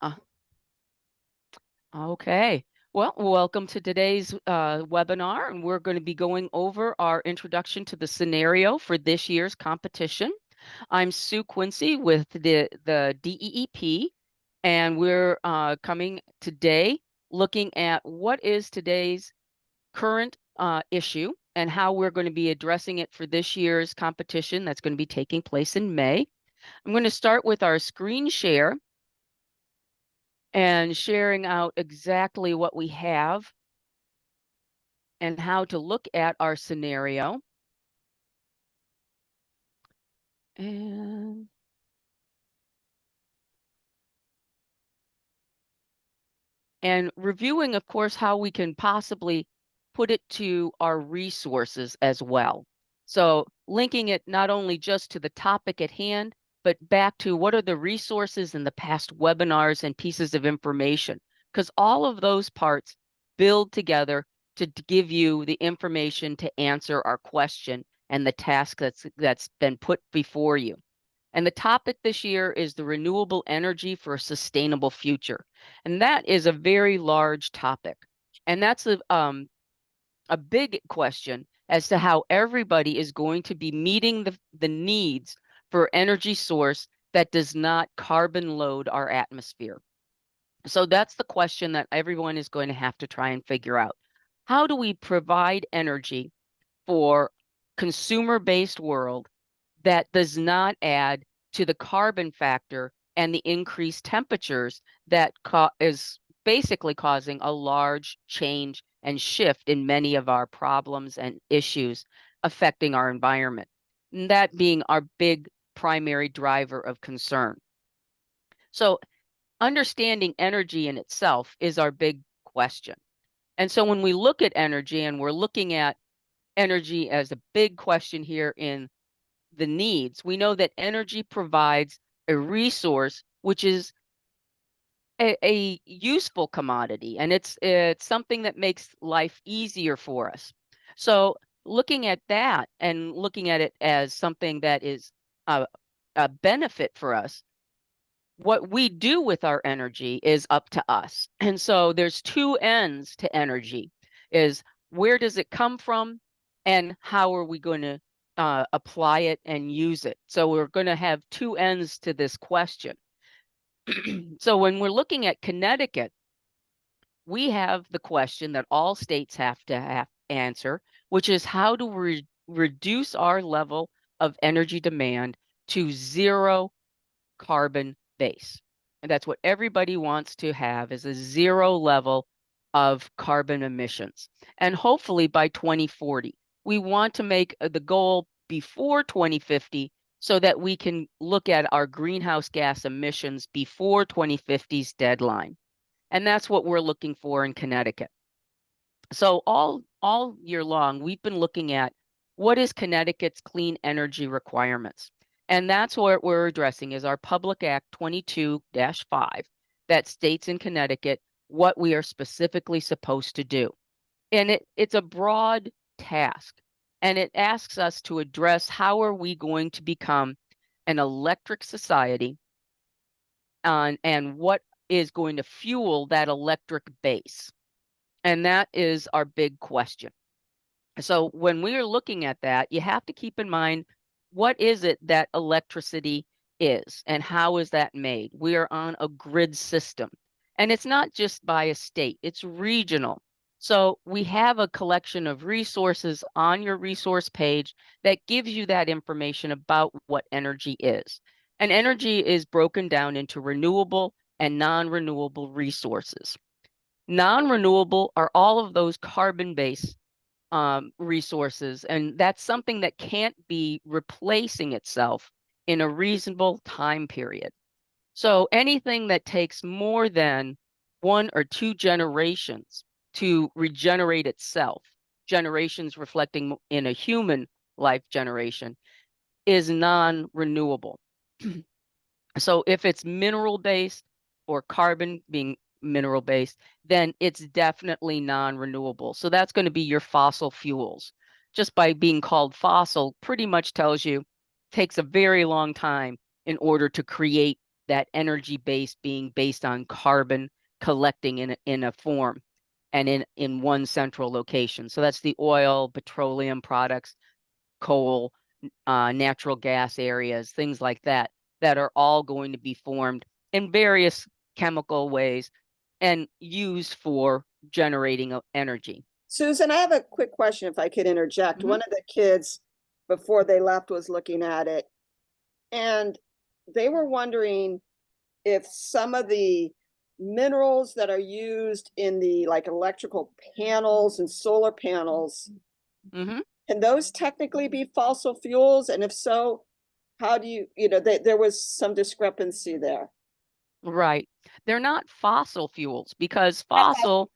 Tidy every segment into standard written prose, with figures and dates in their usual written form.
Uh, okay. Well, welcome to today's webinar, and we're going to be going over our introduction to the scenario for this year's competition. I'm Sue Quincy with the DEEP, and we're coming today looking at what is today's current issue and how we're going to be addressing it for this year's competition that's going to be taking place in May. I'm going to start with our screen share and sharing out exactly what we have and how to look at our scenario. And reviewing, of course, how we can possibly put it to our resources as well. So linking it not only just to the topic at hand, but back to what are the resources in the past webinars and pieces of information, because all of those parts build together to give you the information to answer our question and the task that's been put before you. And the topic this year is the renewable energy for a sustainable future. And that is a very large topic. And that's a big question as to how everybody is going to be meeting the needs for energy source that does not carbon load our atmosphere. So that's the question that everyone is going to have to try and figure out. How do we provide energy for consumer-based world that does not add to the carbon factor and the increased temperatures that is basically causing a large change and shift in many of our problems and issues affecting our environment. And that being our big primary driver of concern. So understanding energy in itself is our big question. And so when we look at energy, and we're looking at energy as a big question here in the needs, we know that energy provides a resource which is a useful commodity, and it's something that makes life easier for us. So looking at that and looking at it as something that is a, a benefit for us, what we do with our energy is up to us. And so there's two ends to energy, is where does it come from and how are we going to apply it and use it? So we're going to have two ends to this question. So when we're looking at Connecticut, we have the question that all states have to answer, which is how do we reduce our level of energy demand to zero carbon base? And that's what everybody wants to have, is a zero level of carbon emissions. And hopefully by 2040, we want to make the goal before 2050 so that we can look at our greenhouse gas emissions before 2050's deadline. And that's what we're looking for in Connecticut. So all year long, we've been looking at what is Connecticut's clean energy requirements. And that's what we're addressing, is our Public Act 22-5 that states in Connecticut what we are specifically supposed to do. And it's a broad task, and it asks us to address how are we going to become an electric society, and what is going to fuel that electric base. And that is our big question. So when we are looking at that, you have to keep in mind, what is it that electricity is and how is that made? We are on a grid system, and it's not just by a state, it's regional. So we have a collection of resources on your resource page that gives you that information about what energy is. And energy is broken down into renewable and non-renewable resources. Non-renewable are all of those carbon-based resources, and that's something that can't be replacing itself in a reasonable time period. So anything that takes more than 1 or 2 generations to regenerate itself, generations reflecting in a human life generation, is non-renewable. So if it's mineral based or carbon being mineral based, then it's definitely non-renewable. So that's going to be your fossil fuels. Just by being called fossil pretty much tells you it takes a very long time in order to create that energy base being based on carbon collecting in a form and in one central location. So that's the oil, petroleum products, coal, natural gas areas, things like that, that are all going to be formed in various chemical ways and used for generating energy. Susan, I have a quick question if I could interject. Mhm. One of the kids before they left was looking at it, and they were wondering if some of the minerals that are used in the like electrical panels and solar panels, Mhm. can those technically be fossil fuels? And if so, how do you know, there was some discrepancy there. Right. They're not fossil fuels because I thought, fossil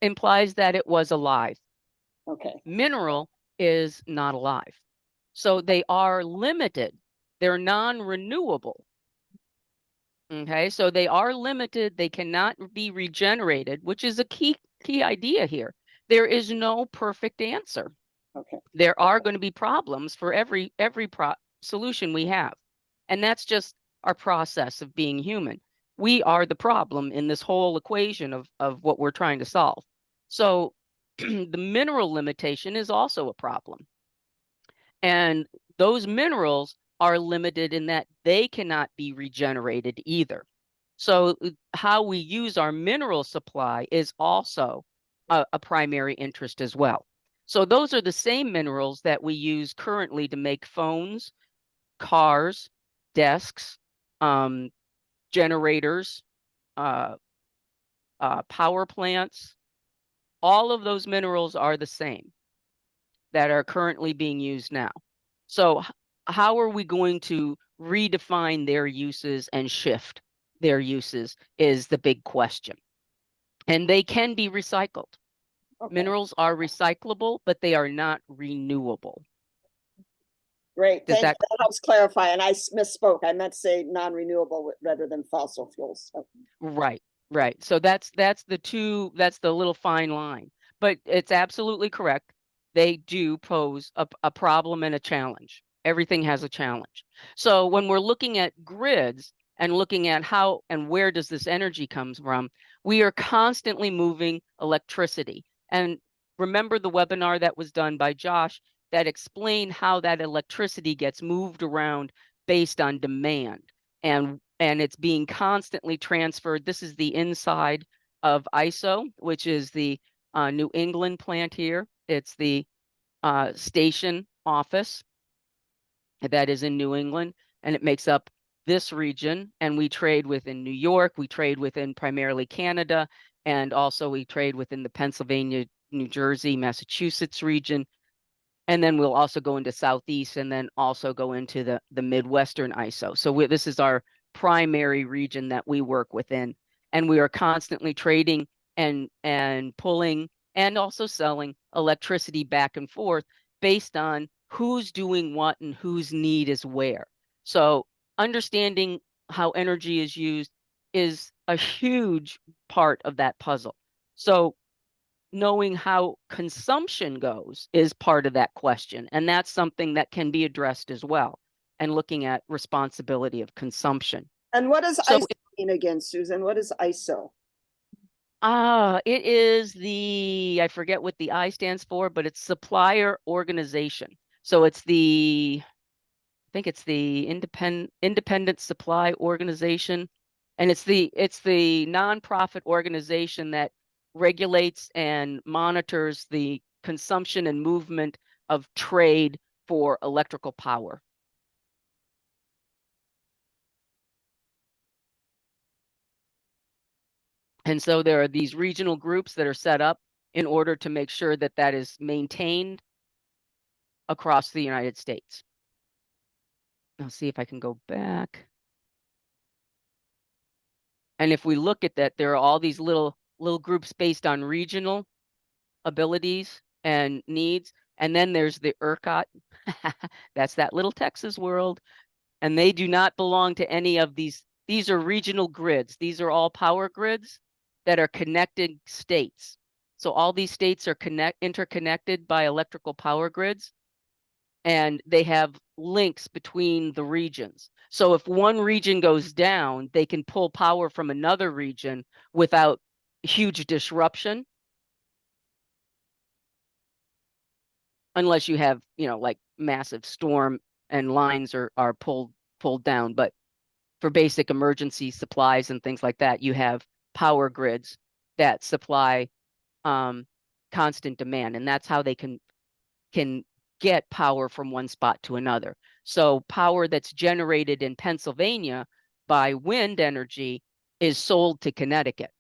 implies that it was alive. okay, Mineral is not alive. So they are limited. They're non-renewable. Okay, so they are limited. They cannot be regenerated, which is a key idea here. There is no perfect answer. okay. There are going to be problems for every solution we have. And that's just our process of being human. We are the problem in this whole equation of what we're trying to solve. So the mineral limitation is also a problem. And those minerals are limited in that they cannot be regenerated either. So how we use our mineral supply is also a primary interest as well. So those are the same minerals that we use currently to make phones, cars, desks, generators, uh, power plants. All of those minerals are the same that are currently being used now. So how are we going to redefine their uses and shift their uses is the big question. And they can be recycled. Okay, Minerals are recyclable, but they are not renewable. great. Does Thank that you. That helps clarify. And I misspoke. I meant to say non-renewable rather than fossil fuels. So, right, right. So that's the little fine line. But it's absolutely correct. They do pose a problem and a challenge. Everything has a challenge. So when we're looking at grids and looking at how and where does this energy comes from, we are constantly moving electricity. And remember the webinar that was done by Josh that explained how that electricity gets moved around based on demand and it's being constantly transferred. This is the inside of ISO, which is the New England plant here. It's the station office that is in New England, and it makes up this region. And we trade within New York, we trade within primarily Canada, and also we trade within the Pennsylvania, New Jersey, Massachusetts region. And then we'll also go into Southeast and then also go into the Midwestern ISO. So this is our primary region that we work within. And we are constantly trading and pulling and also selling electricity back and forth based on who's doing what and whose need is where. So understanding how energy is used is a huge part of that puzzle. So knowing how consumption goes is part of that question. And that's something that can be addressed as well. And looking at responsibility of consumption. and what does So ISO mean again, Susan? What is ISO? it is I forget what the I stands for, but it's supplier organization. So it's I think it's the independent supply organization. And it's the nonprofit organization that regulates and monitors the consumption and movement of trade for electrical power. And so there are these regional groups that are set up in order to make sure that that is maintained across the United States. I'll see if I can go back. And if we look at that, there are all these little groups based on regional abilities and needs. And then there's the ERCOT. That's that little Texas world. And they do not belong to any of these. These are regional grids. These are all power grids that are connected states. So all these states are interconnected by electrical power grids. and they have links between the regions. So if one region goes down, they can pull power from another region without huge disruption. Unless you have, like massive storm and lines are pulled down. But for basic emergency supplies and things like that, you have power grids that supply constant demand, and that's how they can get power from one spot to another. So power that's generated in Pennsylvania by wind energy is sold to Connecticut.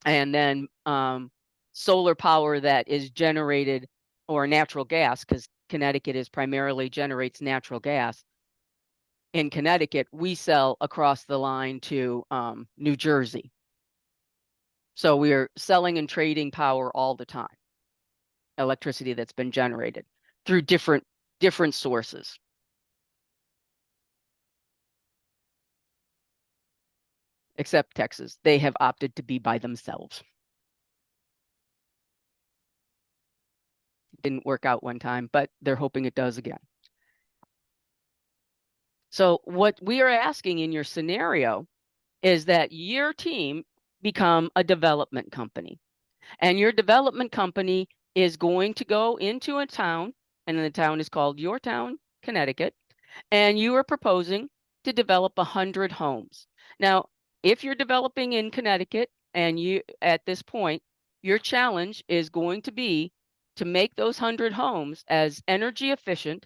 And then solar power that is generated, or natural gas, because Connecticut is primarily generates natural gas. In Connecticut, we sell across the line to New Jersey. So we're selling and trading power all the time. Electricity that's been generated through different sources. Except Texas, they have opted to be by themselves. Didn't work out one time, but they're hoping it does again. So what we are asking in your scenario is that your team become a development company. And your development company is going to go into a town, and the town is called Your Town, Connecticut, and you are proposing to develop 100 homes. Now, if you're developing in Connecticut and you, at this point, your challenge is going to be to make those 100 homes as energy efficient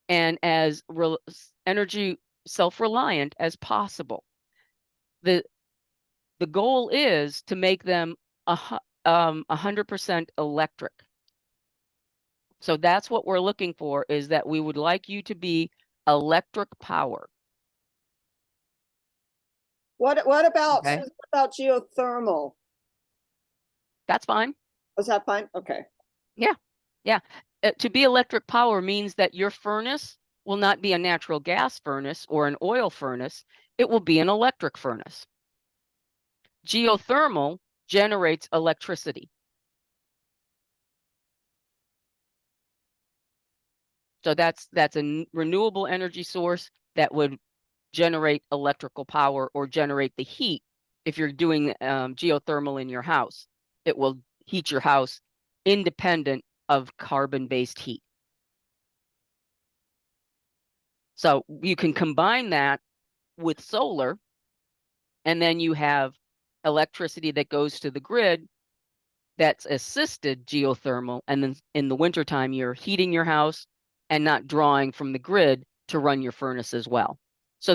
and as energy self-reliant as possible. The goal is to make them 100% electric. So that's what we're looking for, is that we would like you to be electric power. What about Okay. what about geothermal? That's fine. Was that fine? Okay. Yeah. To be electric power means that your furnace will not be a natural gas furnace or an oil furnace. It will be an electric furnace. Geothermal generates electricity. So that's a renewable energy source that would generate electrical power or generate the heat. If you're doing geothermal in your house, it will heat your house independent of carbon-based heat. So you can combine that with solar, and then you have electricity that goes to the grid that's assisted geothermal. And then in the wintertime, you're heating your house and not drawing from the grid to run your furnace as well. So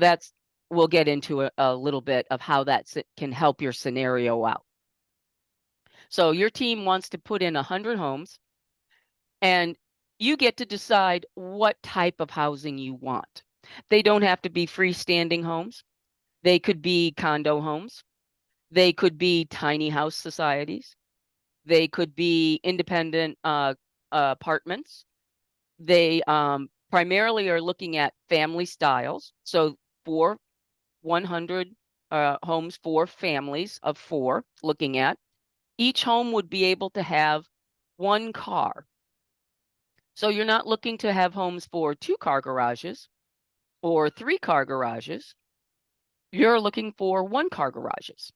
we'll get into a little bit of how that can help your scenario out. So your team wants to put in 100 homes, and you get to decide what type of housing you want. They don't have to be freestanding homes. They could be condo homes. They could be tiny house societies. They could be independent apartments. They primarily are looking at family styles. So for 100 homes for families of 4 looking at. Each home would be able to have 1 car. So you're not looking to have homes for 2-car garages or 3-car garages. You're looking for 1-car garages.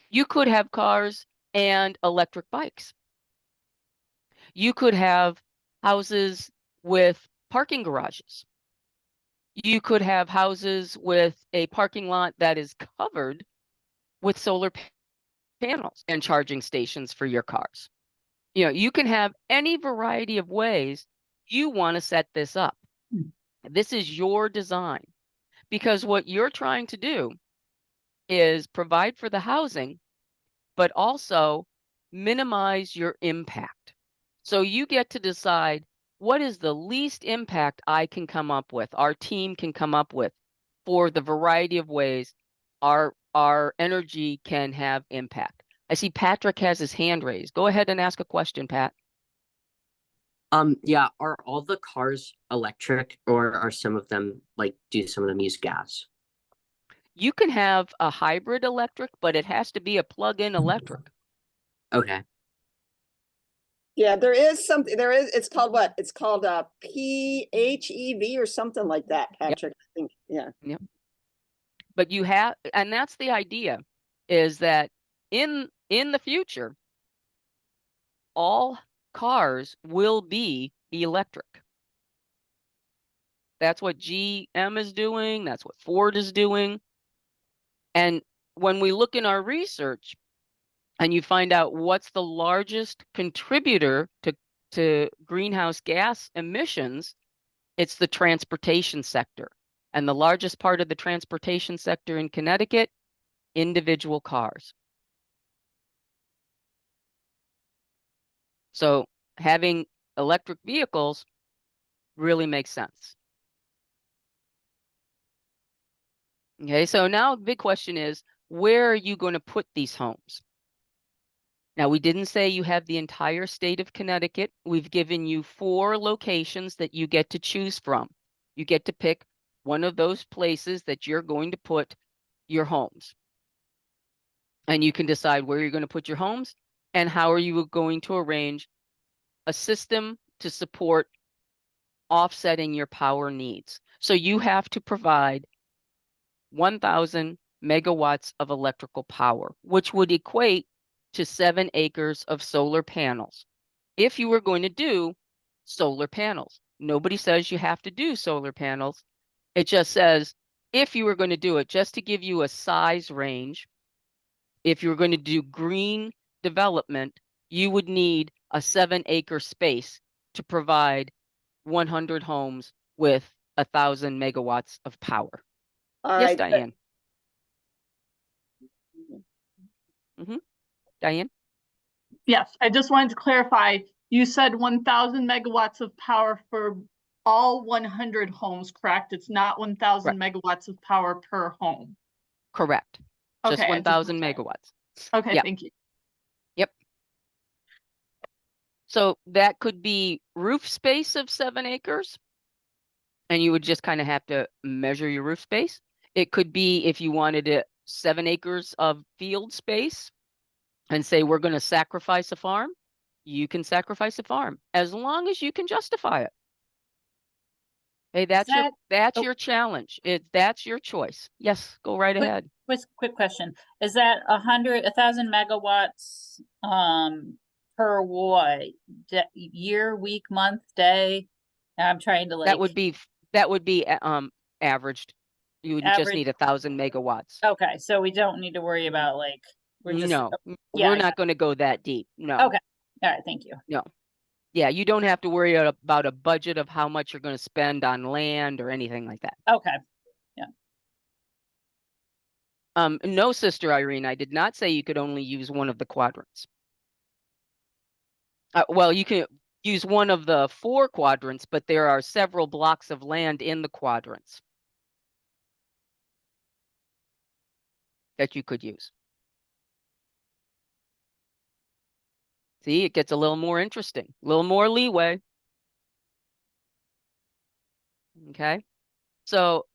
You could have cars and electric bikes. You could have houses with parking garages. You could have houses with a parking lot that is covered with solar panels and charging stations for your cars. You can have any variety of ways you want to set this up. This is your design, because what you're trying to do is provide for the housing, but also minimize your impact. So you get to decide what is the least impact I can come up with, our team can come up with, for the variety of ways our energy can have impact. I see Patrick has his hand raised. Go ahead and ask a question, Pat. Yeah, are all the cars electric, or are some of them, do some of them use gas? You can have a hybrid electric, but it has to be a plug-in electric. Okay. Yeah, there is something, it's called what? It's called PHEV or something like that, Patrick, I think, yeah. But you have, and that's the idea, is that in the future, all cars will be electric. That's what GM is doing. That's what Ford is doing. And when we look in our research and you find out what's the largest contributor to greenhouse gas emissions, it's the transportation sector. And the largest part of the transportation sector in Connecticut, individual cars. So having electric vehicles really makes sense. Okay, so now the big question is, where are you going to put these homes? Now, we didn't say you have the entire state of Connecticut. We've given you 4 locations that you get to choose from. You get to pick one of those places that you're going to put your homes. And you can decide where you're going to put your homes and how are you going to arrange a system to support offsetting your power needs. So you have to provide 1,000 megawatts of electrical power, which would equate to 7 acres of solar panels. If you were going to do solar panels, nobody says you have to do solar panels. It just says, if you were going to do it, just to give you a size range, if you were going to do green development, you would need a 7-acre space to provide 100 homes with 1,000 megawatts of power. All Yes, right, Diane. Diane? Yes, I just wanted to clarify, you said 1,000 megawatts of power for all 100 homes, correct? It's not 1,000 megawatts of power per home. Correct. Just Okay, 1,000 megawatts. Okay, Yeah. thank you. Yep. So that could be roof space of 7 acres. And you would just kind of have to measure your roof space. It could be if you wanted it 7 acres of field space and say, we're going to sacrifice a farm, you can sacrifice a farm as long as you can justify it. Hey, that's your challenge. That's your choice. Yes, go right ahead. Quick question. Is that 1,000 megawatts per what? Year, week, month, day? I'm trying to That would be averaged. You would just Average. need 1,000 megawatts. Okay, so we don't need to worry about like we're just No, yeah, we're not going to go that deep. No. Okay. All right, thank you. No. Yeah, you don't have to worry about a budget of how much you're going to spend on land or anything like that. Okay. No, Sister Irene, I did not say you could only use one of the quadrants. Well, you can use one of the 4 quadrants, but there are several blocks of land in the quadrants that you could use. See, it gets a little more interesting, a little more leeway. Okay, so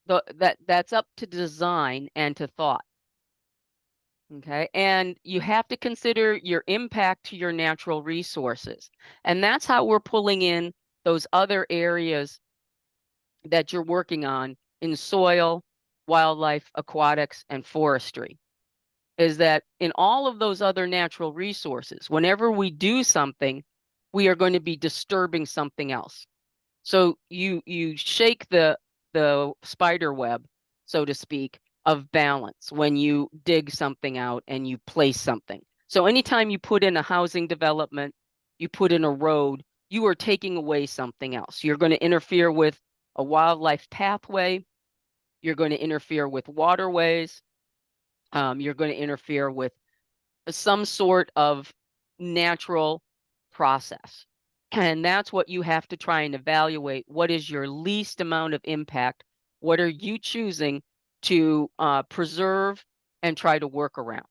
that's up to design and to thought. Okay, and you have to consider your impact to your natural resources. And that's how we're pulling in those other areas that you're working on in soil, wildlife, aquatics, and forestry. Is that in all of those other natural resources, whenever we do something, we are going to be disturbing something else. So you shake the spider web, so to speak, of balance when you dig something out and you place something. So anytime you put in a housing development, you put in a road, you are taking away something else. You're going to interfere with a wildlife pathway. You're going to interfere with waterways. You're going to interfere with some sort of natural process. And that's what you have to try and evaluate. What is your least amount of impact? What are you choosing to preserve and try to work around?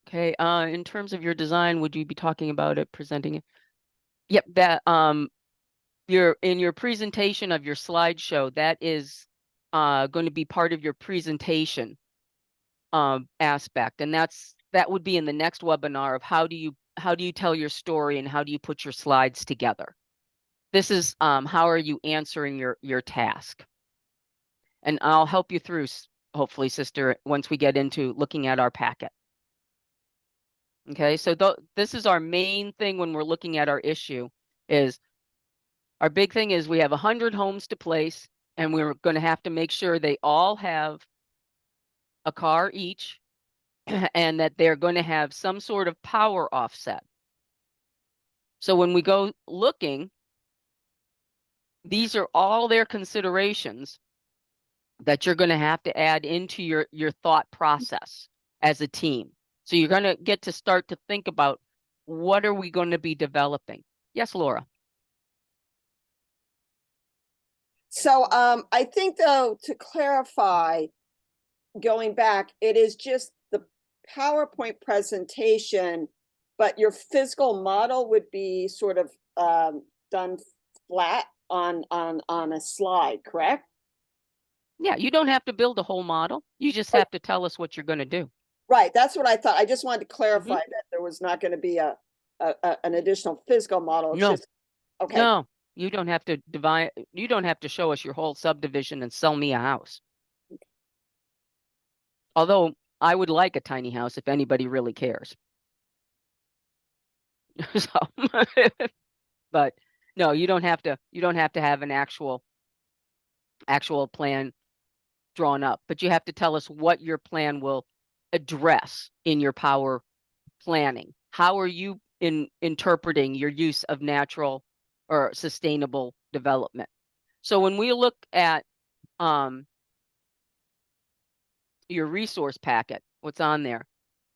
Okay, in terms of your design, would you be talking about it, presenting it? Yep, that in your presentation of your slideshow, that is going to be part of your presentation aspect, and that would be in the next webinar of how do you do you tell your story and how do you put your slides together? This is how are you answering your task? And I'll help you through, hopefully, sister, once we get into looking at our packet. Okay, so this is our main thing when we're looking at our issue. Is our big thing is we have 100 homes to place, and we're going to have to make sure they all have a car each, and that they're going to have some sort of power offset. So when we go looking, these are all their considerations that you're going to have to add into your thought process as a team. So you're going to get to start to think about, what are we going to be developing? Yes, Laura. So I think, though, to clarify, going back, it is just the PowerPoint presentation, but your physical model would be sort of done flat on a slide, correct? Yeah, you don't have to build a whole model. You just have to tell us what you're going to do. Right, that's what I thought. I just wanted to clarify that there was not going to be an additional physical model. It's No. just, okay. No, you don't have to divide. You don't have to show us your whole subdivision and sell me a house. Although I would like a tiny house if anybody really cares. So, but no, you don't have to. You don't have to have an actual plan drawn up, but you have to tell us what your plan will address in your power planning. How are you interpreting your use of natural or sustainable development? So when we look at your resource packet, what's on there,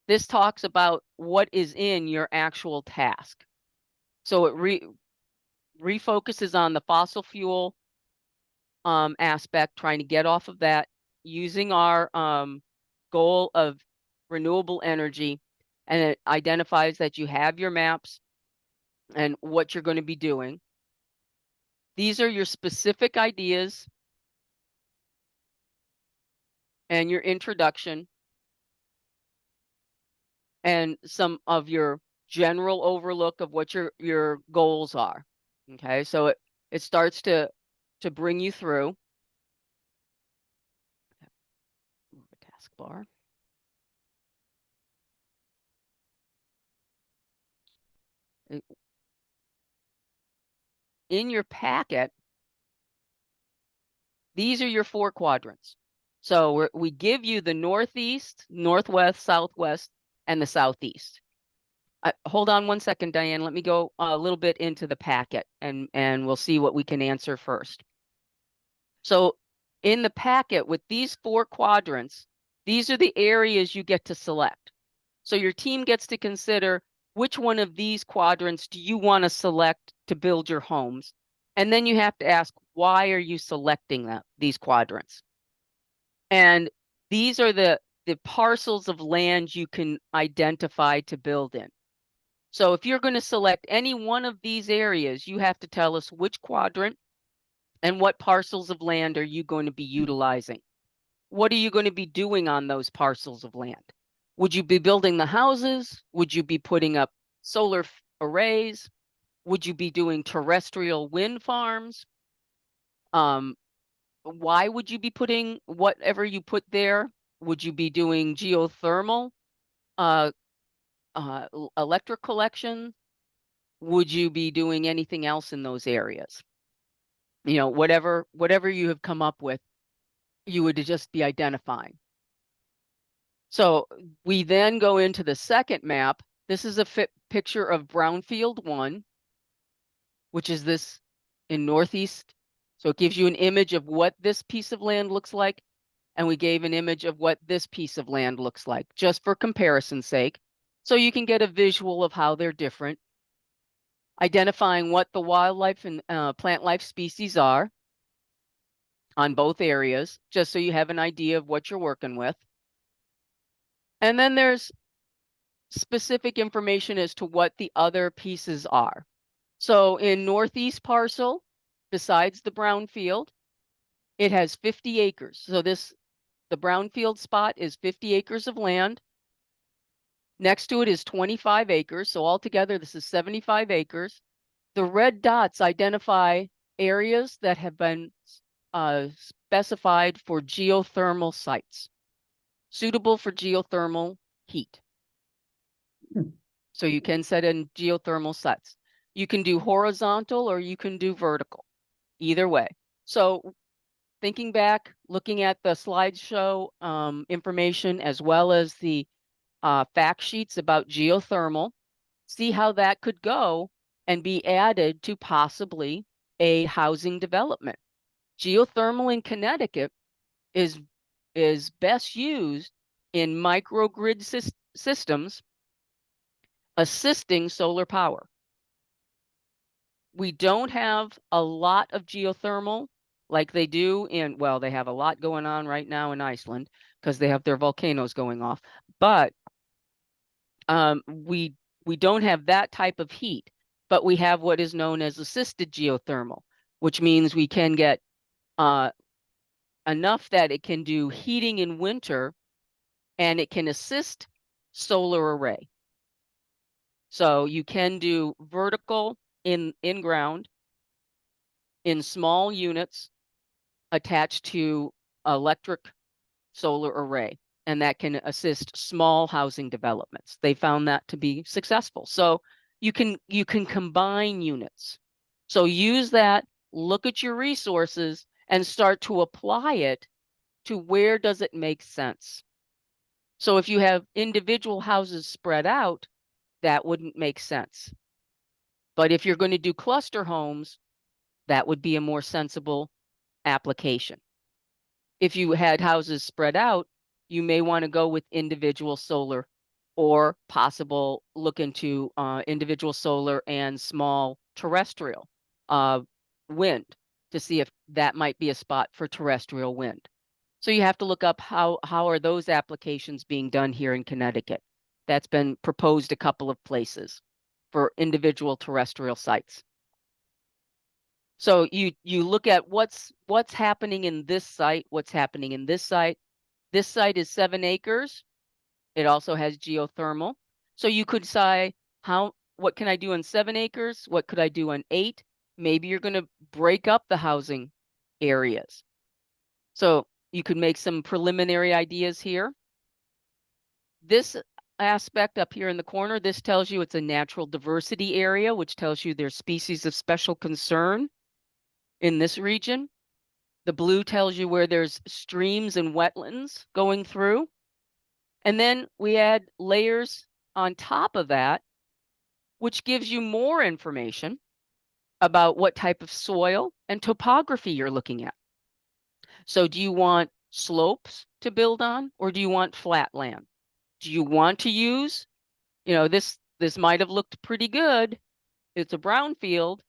this talks about what is in your actual task. So it refocuses on the fossil fuel aspect, trying to get off of that, using our goal of renewable energy, and it identifies that you have your maps and what you're going to be doing. These are your specific ideas and your introduction and some of your general overlook of what your goals are. Okay, so it starts to bring you through. Move the taskbar. In your packet, these are your 4 quadrants. So we give you the northeast, northwest, southwest, and the southeast. Hold on one second, Diane. Let me go a little bit into the packet, and we'll see what we can answer first. So in the packet with these 4 quadrants, these are the areas you get to select. So your team gets to consider, which one of these quadrants do you want to select to build your homes? And then you have to ask, why are you selecting these quadrants? And these are the parcels of land you can identify to build in. So if you're going to select any one of these areas, you have to tell us which quadrant and what parcels of land are you going to be utilizing. What are you going to be doing on those parcels of land? Would you be building the houses? Would you be putting up solar arrays? Would you be doing terrestrial wind farms? Why would you be putting whatever you put there? Would you be doing geothermal, electric collection? Would you be doing anything else in those areas? You know, whatever you have come up with, you would just be identifying. So we then go into the second map. This is a picture of Brownfield 1, which is this in Northeast. So it gives you an image of what this piece of land looks like. And we gave an image of what this piece of land looks like, just for comparison's sake. So you can get a visual of how they're different. Identifying what the wildlife and plant life species are on both areas, just so you have an idea of what you're working with. And then there's specific information as to what the other pieces are. So in Northeast parcel, besides the brownfield, it has 50 acres. So the brownfield spot is 50 acres of land. Next to it is 25 acres. So altogether, this is 75 acres. The red dots identify areas that have been specified for geothermal sites, suitable for geothermal heat. So you can set in geothermal sites. You can do horizontal or you can do vertical, either way. So thinking back, looking at the slideshow information as well as the fact sheets about geothermal, see how that could go and be added to possibly a housing development. Geothermal in Connecticut is best used in microgrid systems assisting solar power. We don't have a lot of geothermal like they do in, well, they have a lot going on right now in Iceland because they have their volcanoes going off. But we don't have that type of heat, but we have what is known as assisted geothermal, which means we can get enough that it can do heating in winter and it can assist solar array. So you can do vertical in ground in small units attached to electric solar array, and that can assist small housing developments. They found that to be successful. So you can combine units. So use that, look at your resources and start to apply it to where does it make sense. So if you have individual houses spread out, that wouldn't make sense. But if you're going to do cluster homes, that would be a more sensible application. If you had houses spread out, you may want to go with individual solar or possible look into individual solar and small terrestrial wind to see if that might be a spot for terrestrial wind. So you have to look up how are those applications being done here in Connecticut. That's been proposed a couple of places for individual terrestrial sites. So you look at what's happening in this site, what's happening in this site. This site is 7 acres. It also has geothermal. So you could say, what can I do on 7 acres? What could I do on 8? Maybe you're going to break up the housing areas. So you could make some preliminary ideas here. This aspect up here in the corner, this tells you it's a natural diversity area, which tells you there's species of special concern in this region. The blue tells you where there's streams and wetlands going through. And then we add layers on top of that, which gives you more information about what type of soil and topography you're looking at. So do you want slopes to build on, or do you want flat land? Do you want to use, this might have looked pretty good. It's a brown field.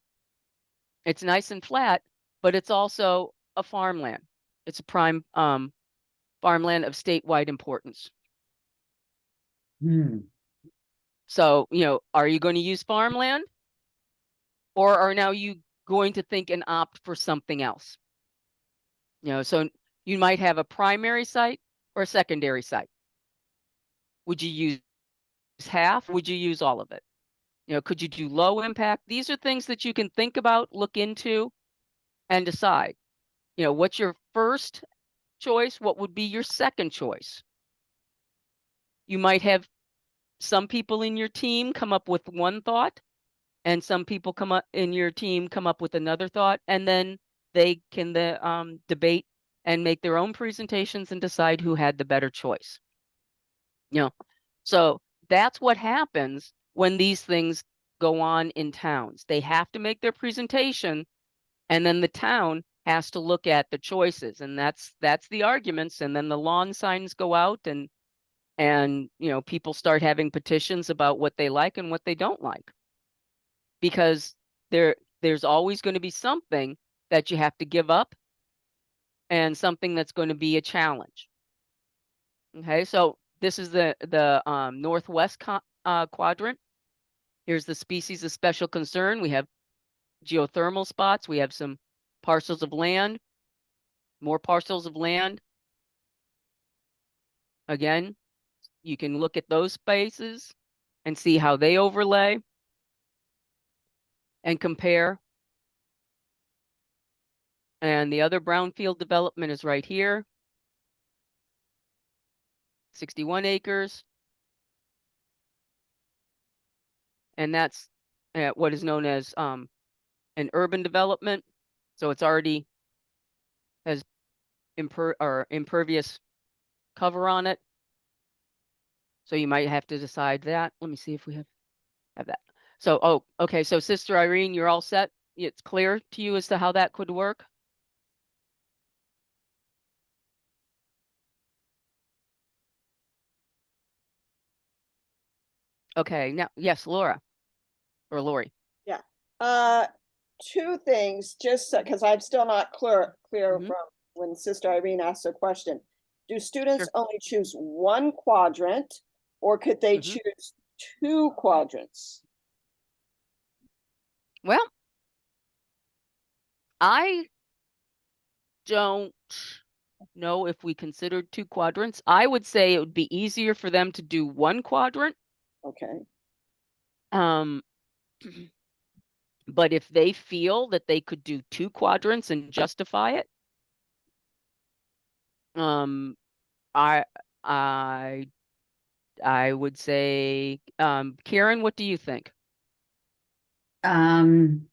It's nice and flat, but it's also a farmland. It's a prime farmland of statewide importance. So, are you going to use farmland? Or are now you going to think and opt for something else? So you might have a primary site or a secondary site. Would you use half? Would you use all of it? Could you do low impact? These are things that you can think about, look into, and decide. What's your first choice? What would be your second choice? You might have some people in your team come up with one thought, and some people come up with another thought, and then they can debate and make their own presentations and decide who had the better choice. So that's what happens when these things go on in towns. They have to make their presentation, and then the town has to look at the choices, and that's the arguments. And then the lawn signs go out, and people start having petitions about what they like and what they don't like, because there's always going to be something that you have to give up and something that's going to be a challenge. Okay, so this is the northwest quadrant. Here's the species of special concern. We have geothermal spots. We have some parcels of land, more parcels of land. Again, you can look at those spaces and see how they overlay and compare. And the other brownfield development is right here. 61 acres. And that's what is known as an urban development. So it's already has impervious cover on it. So you might have to decide that. Let me see if we have that. So, oh, okay. So Sister Irene, you're all set. It's clear to you as to how that could work. Okay. Now, yes, Laura or Lori. Uh, two things, just because I'm still not clear Mhm. from when Sister Irene asked a question. Do students Sure. only choose one quadrant, or could they Mhm. choose two quadrants? Well, I don't know if we considered two quadrants. I would say it would be easier for them to do one quadrant. Okay, Um, but if they feel that they could do two quadrants and justify it, I I I would say, Karen, what do you think? In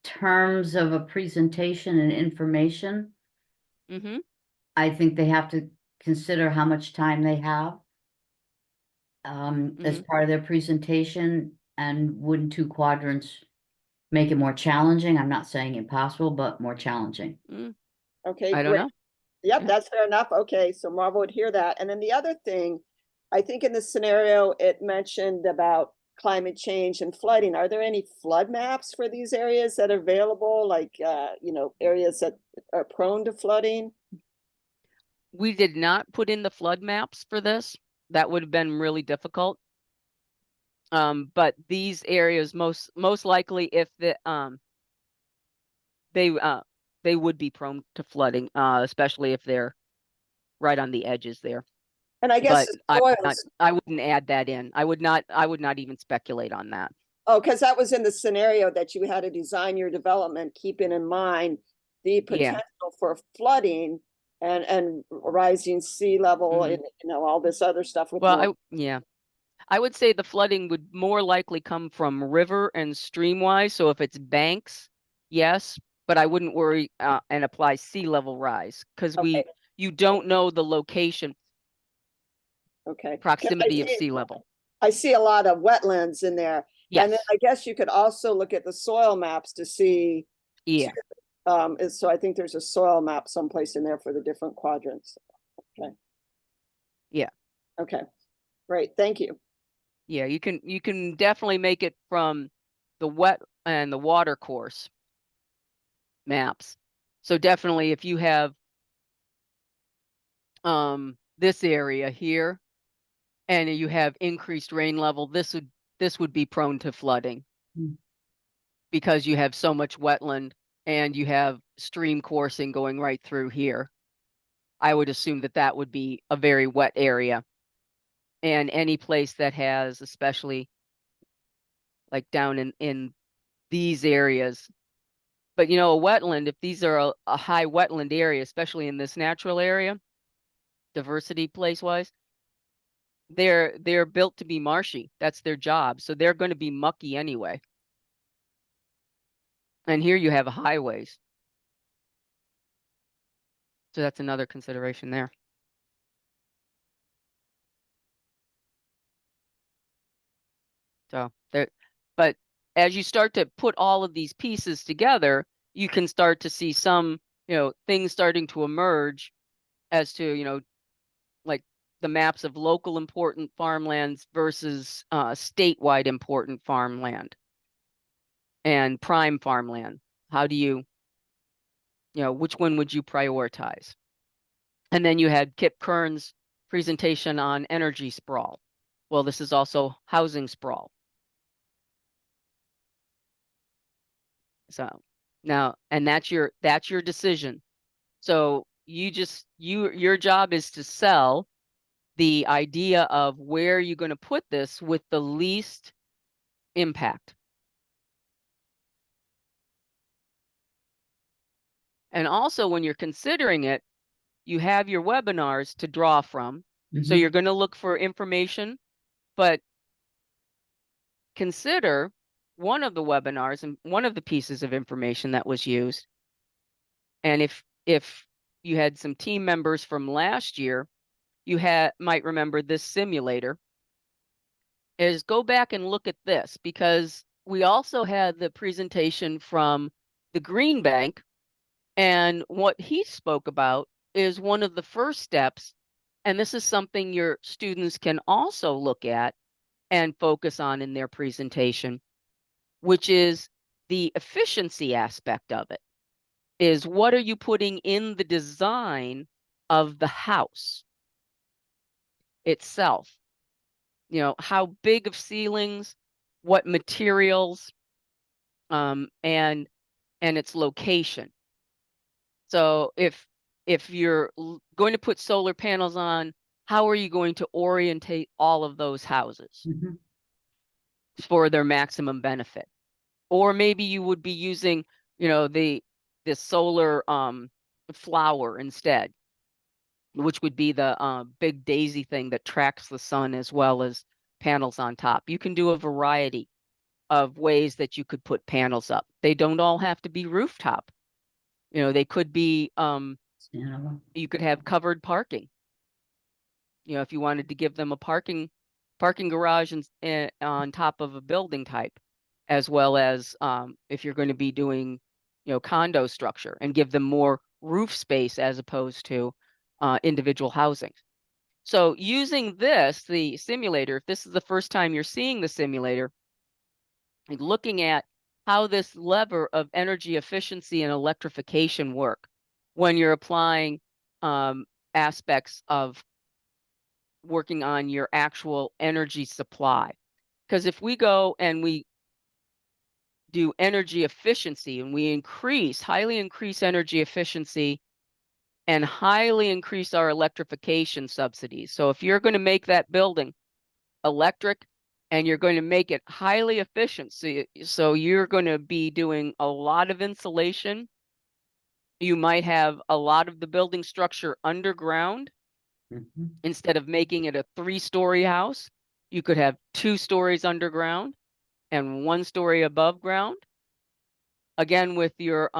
terms of a presentation and information, Mm-hmm. I think they have to consider how much time they have as part of their presentation, and wouldn't two quadrants make it more challenging? I'm not saying impossible, but more challenging. okay, I don't great. know. Yep, Yeah. that's fair enough. Okay, so Marvel would hear that. And then the other thing, I think in the scenario, it mentioned about climate change and flooding. Are there any flood maps for these areas that are available, like, areas that are prone to flooding? We did not put in the flood maps for this. That would have been really difficult. But these areas most likely, if they would be prone to flooding, especially if they're right on the edges there. And I guess But the I wouldn't add that in. I would not even speculate on that. oh, because that was in the scenario that you had to design your development, keeping in mind the Yeah. potential for flooding and rising sea level Mhm. and, all this other stuff with Well, I would say the flooding would more likely come from river and streamwise. So if it's banks, yes, but I wouldn't worry and apply sea level rise because okay, you don't know the location, okay. 'Cause proximity of sea level. I see a lot of wetlands in there. And then Yes. I guess you could also look at the soil maps to see, Yeah. so I think there's a soil map someplace in there for the different quadrants. Okay. Yeah. Okay, great, thank you. Yeah. You can definitely make it from the wet and the water course maps. So definitely if you have this area here and you have increased rain level, this would be prone to flooding. Because you have so much wetland and you have stream coursing going right through here. I would assume that that would be a very wet area. And any place that has, especially like down in these areas. But a wetland, if these are a high wetland area, especially in this natural area, diversity place wise, they're built to be marshy. That's their job. So they're going to be mucky anyway. And here you have highways. So that's another consideration there. So there, but as you start to put all of these pieces together, you can start to see some, things starting to emerge as to, like the maps of local important farmlands versus statewide important farmland and prime farmland. How do you, which one would you prioritize? And then you had Kip Kern's presentation on energy sprawl. Well, this is also housing sprawl. So now, and that's your decision. So your job is to sell the idea of where you're going to put this with the least impact. And also when you're considering it, you have your webinars to draw from. So Mhm. you're going to look for information, but consider one of the webinars and one of the pieces of information that was used. And if you had some team members from last year, you might remember this simulator, is go back and look at this, because we also had the presentation from the Green Bank, and what he spoke about is one of the first steps. And this is something your students can also look at and focus on in their presentation, which is the efficiency aspect of it. Is what are you putting in the design of the house itself? You know, how big of ceilings, what materials, and its location. So if you're going to put solar panels on, how are you going to orientate all of those houses Mhm. for their maximum benefit? Or maybe you would be using, you know, the solar flower instead, which would be the big daisy thing that tracks the sun as well as panels on top. You can do a variety of ways that you could put panels up. They don't all have to be rooftop. You know, they could be Standalone. you could have covered parking. You know, if you wanted to give them a parking garage on top of a building type, as well as if you're going to be doing, you know, condo structure, and give them more roof space as opposed to individual housing. So using this, the simulator, if this is the first time you're seeing the simulator, and looking at how this lever of energy efficiency and electrification work when you're applying aspects of working on your actual energy supply. Because if we go and we do energy efficiency and we highly increase energy efficiency and highly increase our electrification subsidies. So if you're going to make that building electric and you're going to make it highly efficient, so you're going to be doing a lot of insulation. You might have a lot of the building structure underground. Mhm. Instead of making it a 3-story house, you could have 2 stories underground and 1 story above ground. Again, with your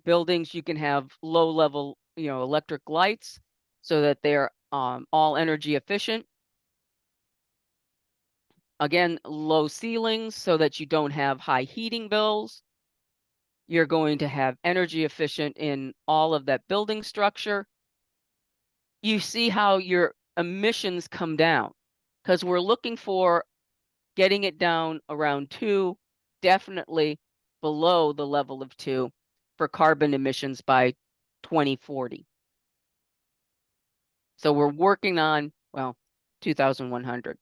buildings, you can have low level, you know, electric lights so that they're all energy efficient. Again, low ceilings so that you don't have high heating bills. You're going to have energy efficient in all of that building structure. You see how your emissions come down, because we're looking for getting it down around 2, definitely below the level of 2 for carbon emissions by 2040. So we're working on, well, 2100.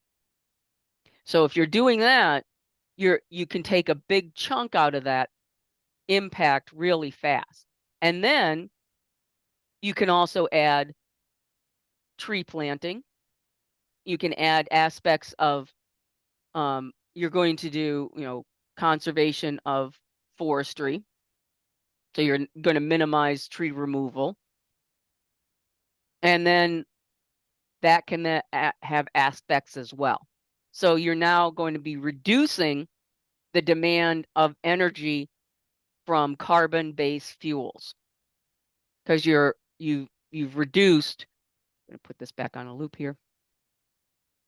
So if you're doing that, you can take a big chunk out of that impact really fast. And then you can also add tree planting. You can add aspects of you're going to do, you know, conservation of forestry. So you're going to minimize tree removal. And then that can have aspects as well. So you're now going to be reducing the demand of energy from carbon-based fuels, because you've reduced. I'm going to put this back on a loop here.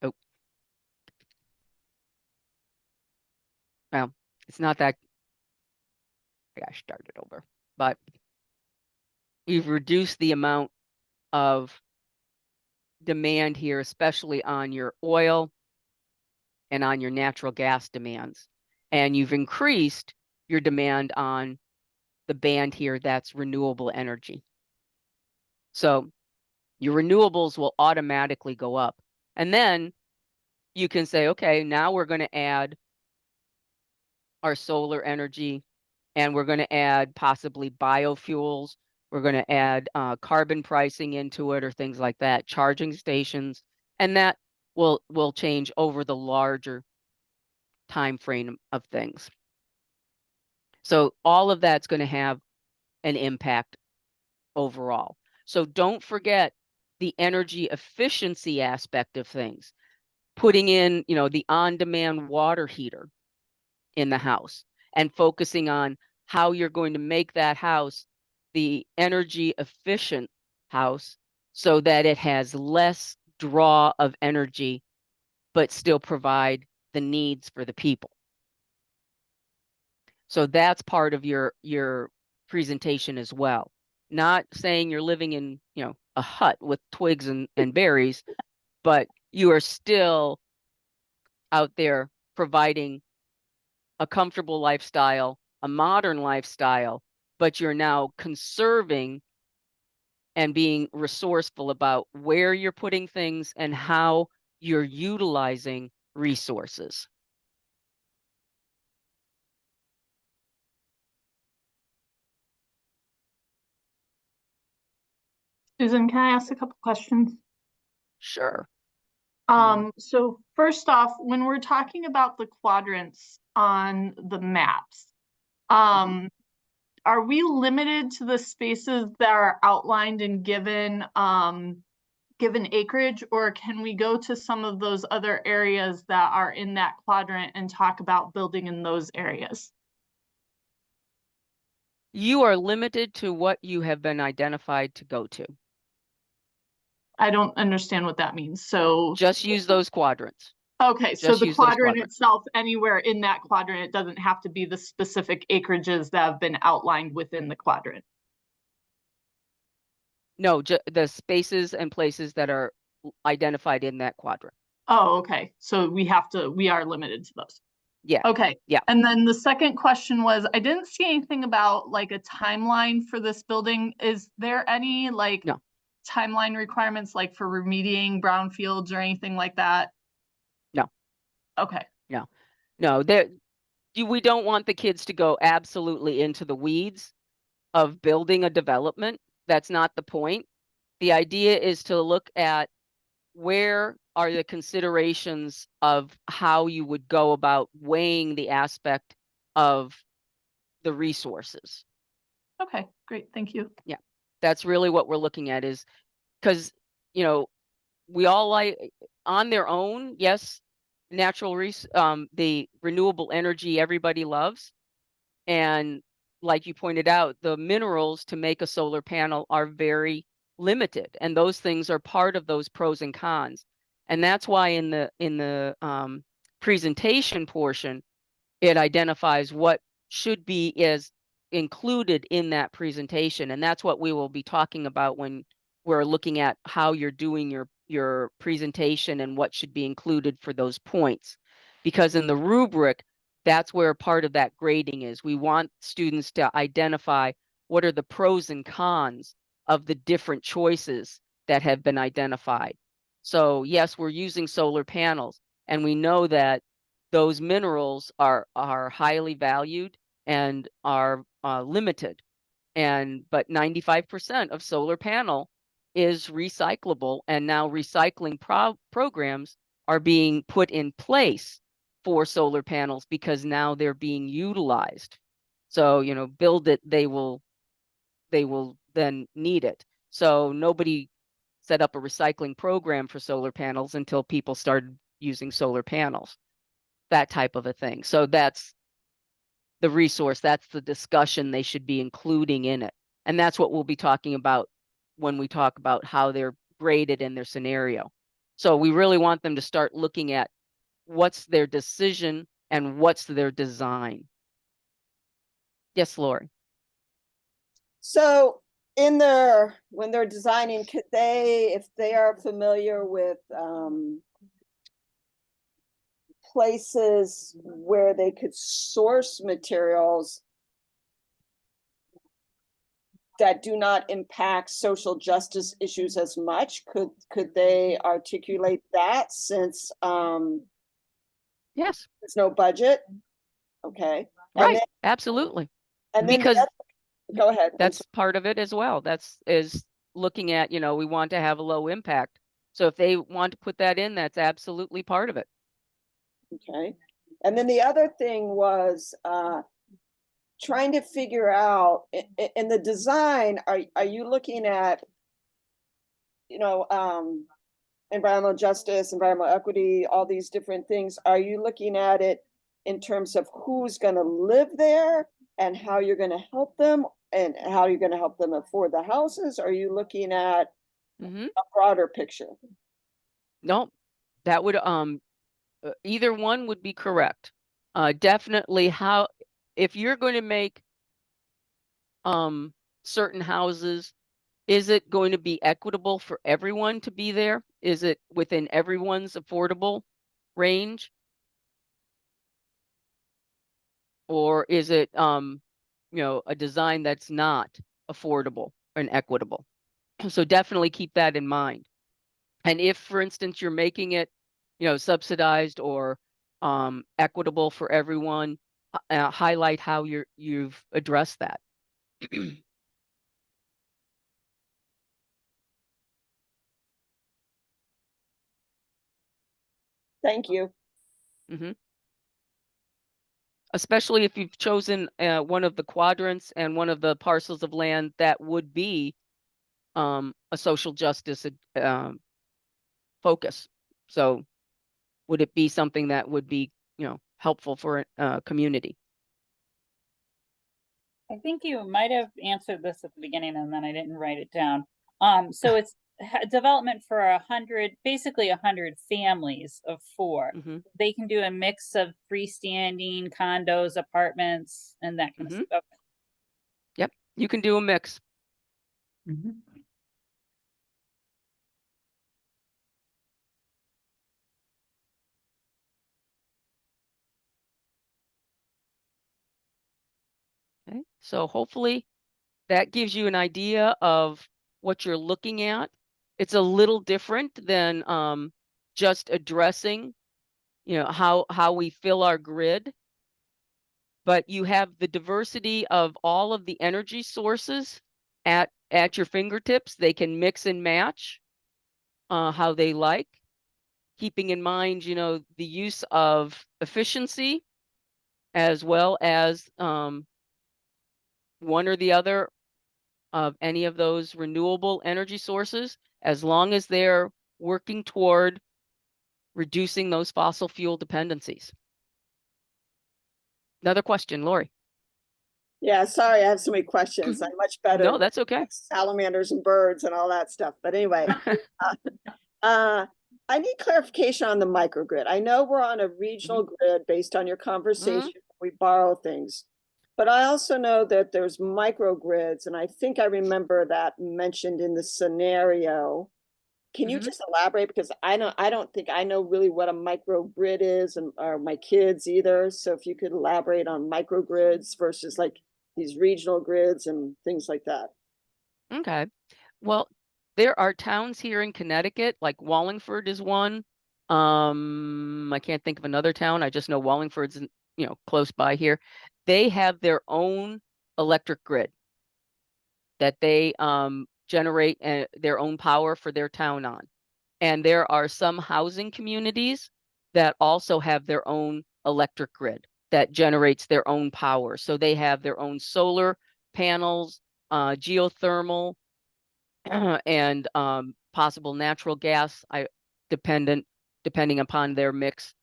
Oh, well, it's not that. I gotta start it over. But you've reduced the amount of demand here, especially on your oil and on your natural gas demands. And you've increased your demand on the band here that's renewable energy. So your renewables will automatically go up. And then you can say, okay, now we're going to add our solar energy, and we're going to add possibly biofuels We're going to add carbon pricing into it or things like that, charging stations, and that will change over the larger time frame of things. So all of that's going to have an impact overall. So don't forget the energy efficiency aspect of things. Putting in, the on-demand water heater in the house and focusing on how you're going to make that house the energy efficient house so that it has less draw of energy, but still provide the needs for the people. So that's part of your presentation as well. Not saying you're living in, a hut with twigs and berries, but you are still out there providing a comfortable lifestyle, a modern lifestyle, but you're now conserving and being resourceful about where you're putting things and how you're utilizing resources. Susan, can I ask a couple questions? Sure. So first off, when we're talking about the quadrants on the maps, are we limited to the spaces that are outlined and given acreage, or can we go to some of those other areas that are in that quadrant and talk about building in those areas? You are limited to what you have been identified to go to. I don't understand what that means. So Just use those quadrants. okay, so Just the use those quadrant quadrants. itself, anywhere in that quadrant, it doesn't have to be the specific acreages that have been outlined within the quadrant. No, the spaces and places that are identified in that quadrant. Oh, okay. So we are limited to those. Yeah. Okay. Yeah. And then the second question was, I didn't see anything about like a timeline for this building. Is there any like No. timeline requirements like for remediating brownfields or anything like that? No. Okay. No, we don't want the kids to go absolutely into the weeds of building a development. That's not the point. The idea is to look at where are the considerations of how you would go about weighing the aspect of the resources. Okay, great. Thank you. That's really what we're looking at, is because, we all like on their own, yes, the renewable energy everybody loves. And like you pointed out, the minerals to make a solar panel are very limited, and those things are part of those pros and cons. And that's why in the presentation portion, it identifies what should be is included in that presentation. And that's what we will be talking about when we're looking at how you're doing your presentation and what should be included for those points. Because in the rubric, that's where part of that grading is. We want students to identify what are the pros and cons of the different choices that have been identified. So yes, we're using solar panels, and we know that those minerals are highly valued and are limited. But 95% of solar panel is recyclable, and now recycling programs are being put in place for solar panels because now they're being utilized. So, build it, they will then need it. So nobody set up a recycling program for solar panels until people started using solar panels, that type of a thing. So that's the resource, that's the discussion they should be including in it. And that's what we'll be talking about when we talk about how they're graded in their scenario. So we really want them to start looking at what's their decision and what's their design. Yes, Lori. So when they're designing, could they, if they are familiar with places where they could source materials that do not impact social justice issues as much, could they articulate that, since Yes, there's no budget? Okay. right. then, Absolutely. and then Because Go ahead. I'm That's part of it as well. Is looking at, we want to have a low impact. So if they want to put that in, that's absolutely part of it. Okay. And then the other thing was trying to figure out in the design, are you looking at, environmental justice, environmental equity, all these different things? Are you looking at it in terms of who's going to live there and how you're going to help them and how you're going to help them afford the houses? Are you looking at Hmm. a broader picture? No, that would, either one would be correct. Definitely if you're going to make, certain houses, is it going to be equitable for everyone to be there? Is it within everyone's affordable range? Or is it, a design that's not affordable and equitable? So definitely keep that in mind. And if, for instance, you're making it, subsidized or equitable for everyone, highlight how you've addressed that. Thank you. Hmm. Especially if you've chosen one of the quadrants and one of the parcels of land that would be a social justice focus. So would it be something that would be, helpful for a community? I think you might have answered this at the beginning and then I didn't write it down. So it's development for 100, basically 100 families of 4. Hmm. They can do a mix of freestanding condos, apartments, and that kind Mhm. of stuff. Yep, you can do a mix. Mhm. Okay, so hopefully that gives you an idea of what you're looking at. It's a little different than just addressing, how we fill our grid, but you have the diversity of all of the energy sources at your fingertips. They can mix and match how they like, keeping in mind, the use of efficiency as well as one or the other of any of those renewable energy sources, as long as they're working toward reducing those fossil fuel dependencies. Another question, Lori. Yeah, sorry, I have so many questions. I'm much better No, with that's okay. salamanders and birds and all that stuff. But anyway, I need clarification on the microgrid. I know we're on a regional grid based on your conversation. We borrow things. But I also know that there's microgrids, and I think I remember that mentioned in the scenario. Can you Mhm. just elaborate? Because I don't think I know really what a microgrid is, and or my kids either. So if you could elaborate on microgrids versus like these regional grids and things like that. Okay. Well, there are towns here in Connecticut, like Wallingford is one. I can't think of another town. I just know Wallingford's, close by here. They have their own electric grid that they generate their own power for their town on. And there are some housing communities that also have their own electric grid that generates their own power. So they have their own solar panels, geothermal, and possible natural gas depending upon their mix.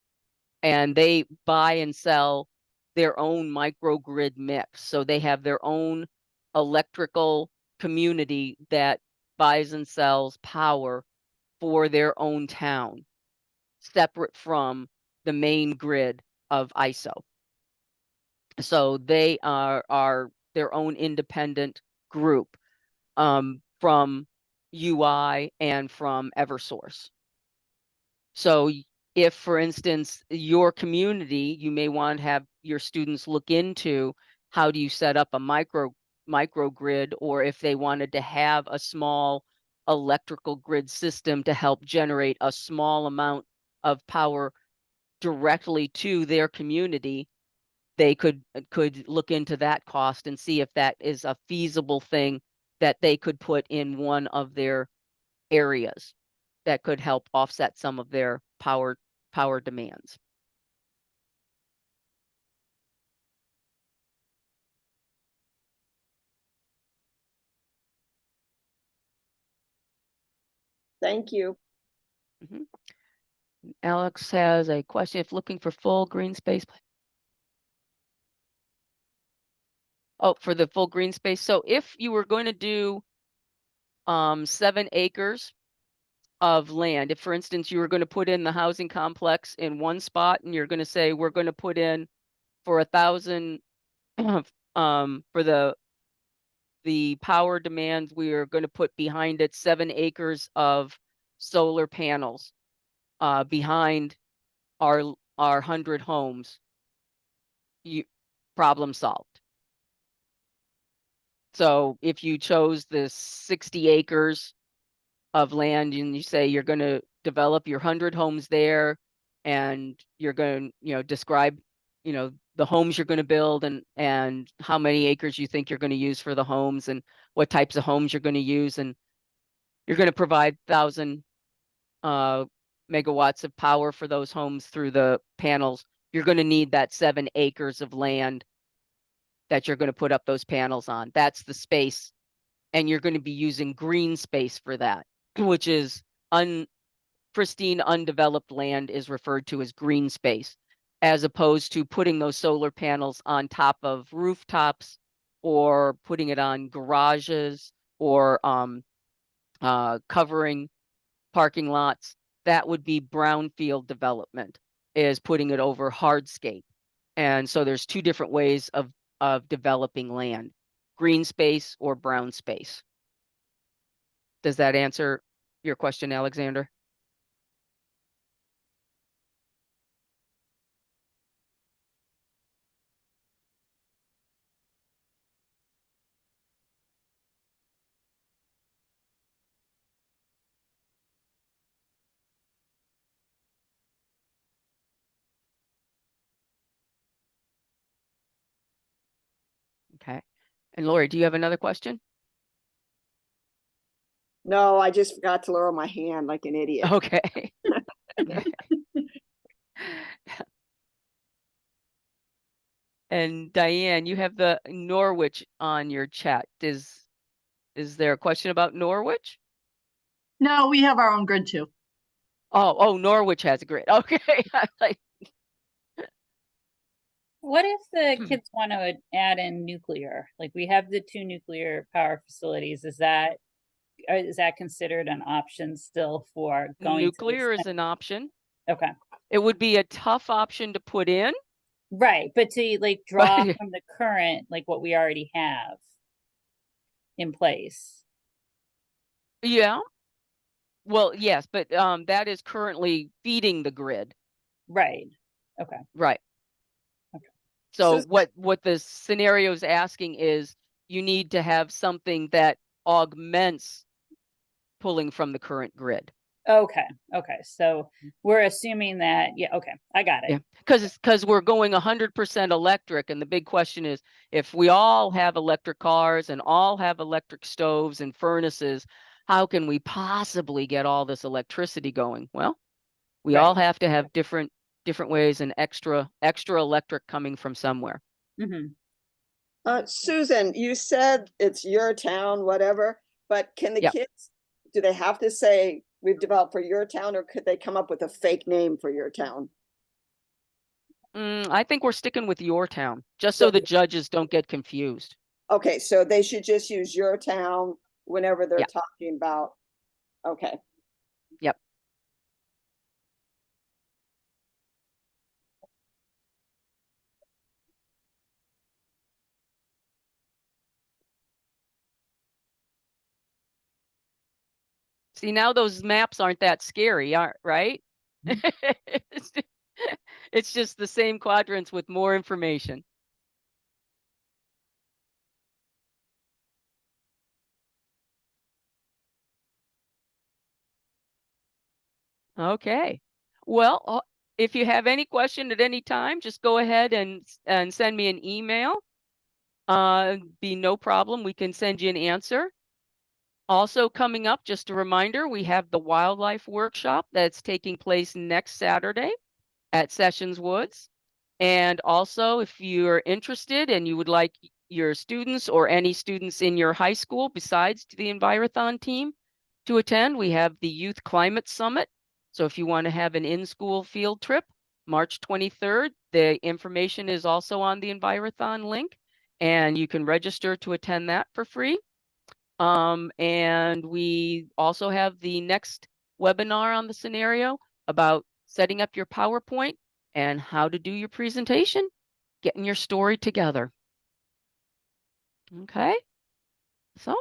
And they buy and sell their own microgrid mix. So they have their own electrical community that buys and sells power for their own town, separate from the main grid of ISO. So they are their own independent group from UI and from Eversource. So if, for instance, your community, you may want to have your students look into how do you set up a microgrid, or if they wanted to have a small electrical grid system to help generate a small amount of power directly to their community, they could look into that cost and see if that is a feasible thing that they could put in one of their areas that could help offset some of their power demands. Thank you. Alex has a question. If looking for full green space. Oh, for the full green space. So if you were going to do 7 acres of land, if for instance, you were going to put in the housing complex in one spot and you're going to say, we're going to put in for 1,000 for the power demands, we are going to put behind it 7 acres of solar panels behind our 100 homes. Problem solved. So if you chose the 60 acres of land and you say you're going to develop your 100 homes there, and you're going to, describe, the homes you're going to build and how many acres you think you're going to use for the homes and what types of homes you're going to use, and you're going to provide 1,000 megawatts of power for those homes through the panels, you're going to need that 7 acres of land that you're going to put up those panels on. That's the space. And you're going to be using green space for that, which is pristine, undeveloped land is referred to as green space, as opposed to putting those solar panels on top of rooftops or putting it on garages or covering parking lots. That would be brownfield development, is putting it over hardscape. And so there's 2 different ways of developing land: green space or brown space. Does that answer your question, Alexander? Okay. And Lori, do you have another question? No, I just forgot to lower my hand like an idiot. Okay. And Diane, you have the Norwich on your chat. Is there a question about Norwich? No, we have our own grid too. Oh, Norwich has a grid. Okay. I'm like, What if the kids want to add in nuclear? Like we have the 2 nuclear power facilities. Is that considered an option still for going to nuclear is extend- an option. Okay. It would be a tough option to put in. Right, but to like draw But- from the current, like what we already have in place. Yeah. Well, yes, but that is currently feeding the grid. Right. Okay. Right. Okay. So So- what the scenario is asking is you need to have something that augments pulling from the current grid. Okay. Okay. So we're assuming that, yeah, okay, I got it. Yeah, because we're going 100% electric, and the big question is, if we all have electric cars and all have electric stoves and furnaces, how can we possibly get all this electricity going? Well, we all Right. have to have different ways and extra electric coming from somewhere. Hmm. Susan, you said it's your town, whatever, but can the Yep. kids, do they have to say we've developed for your town, or could they come up with a fake name for your town? I think we're sticking with your town, just so the judges don't get confused. Okay, so they should just use your town whenever they're Yeah. talking about, okay. Yep. See, now those maps aren't that scary, right? It's just the same quadrants with more information. Okay. Well, if you have any question at any time, just go ahead and send me an email. Be no problem. We can send you an answer. Also coming up, just a reminder, we have the wildlife workshop that's taking place next Saturday at Sessions Woods. And also, if you're interested and you would like your students or any students in your high school besides the Envirothon team to attend, we have the Youth Climate Summit. So if you want to have an in-school field trip, March 23rd, the information is also on the Envirothon link, and you can register to attend that for free. And we also have the next webinar on the scenario about setting up your PowerPoint and how to do your presentation, getting your story together. Okay, so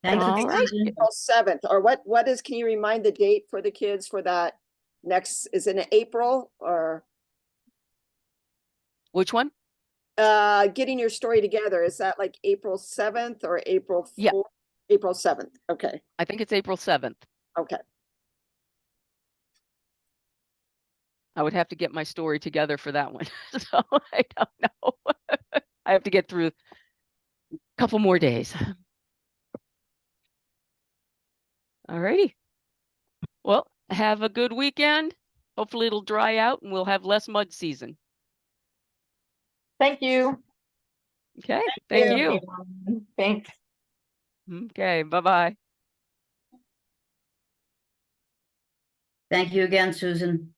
Thank you, All right. Susan. April 7th, or what is, can you remind the date for the kids for that next, is it in April or which one? getting your story together? Is that like April 7th or April Yeah. 4th? April 7th. Okay. I think it's April 7th. Okay. I would have to get my story together for that one. So I don't know. I have to get through a couple more days. All righty. Well, have a good weekend. Hopefully it'll dry out and we'll have less mud season. Thank you. Okay, thank you. everyone. Thanks. Okay, bye-bye. Thank you again, Susan.